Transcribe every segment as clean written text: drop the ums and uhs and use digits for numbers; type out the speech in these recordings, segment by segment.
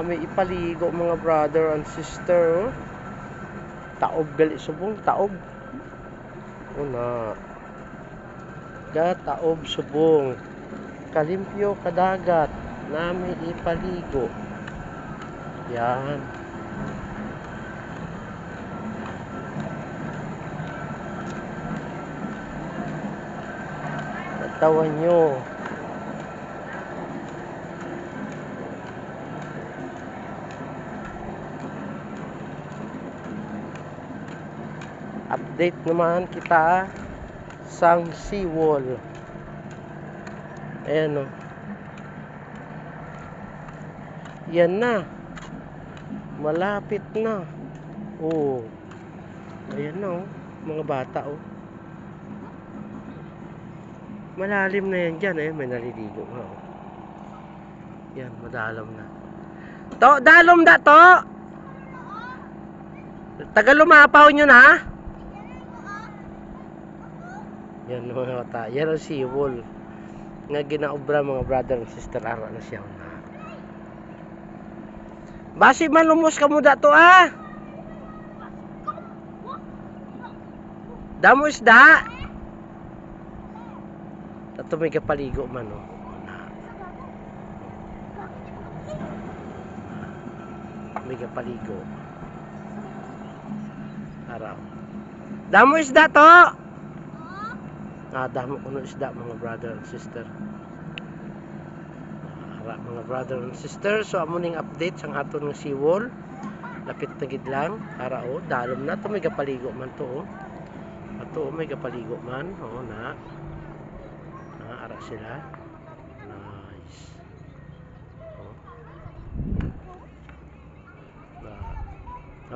May ipaligo mga brother and sister. Taob gali subong, taob. Una. Taob subong. Kalimpyo kadagat. Nami ipaligo. Yan. Natawan nyo. Update naman kita sang seawall. Ayan o. Yan na. Malapit na. Oh. Ayan na oh. Mga bata oh. Malalim na yan dyan eh. May naliligo nga oh. Yan, madalam na. To, dalom na to. Tagal lumapaw nyo na. Yan mga bata. Yan ang seawall nga ginaobra mga brother and sister. Ara na siya na. Basi man lumos ka mo dato ah. Damo isda. Tato may kapaligo man oh. May kapaligo. Araw. Damo isda to. Damo kuno isda mga brother and sister. Mga brother and sister, so amo ning update sang aton nga seawall. Lapit na gid lang para oh, dalom na to may kapaligo man to oh. Ato may kapaligo man oh na. Ara sila. Nice. Oh.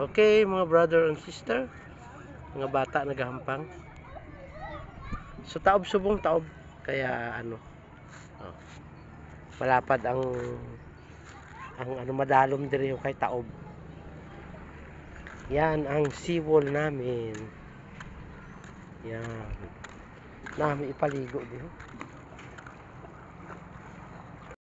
Okay, mga brother and sister. Mga bata nagahampang. So taob subong taob kaya ano. Oh. Malapad ang ano madalom diri kay taob. Yan ang seawall namin. Yan. Nami ipaligo dito.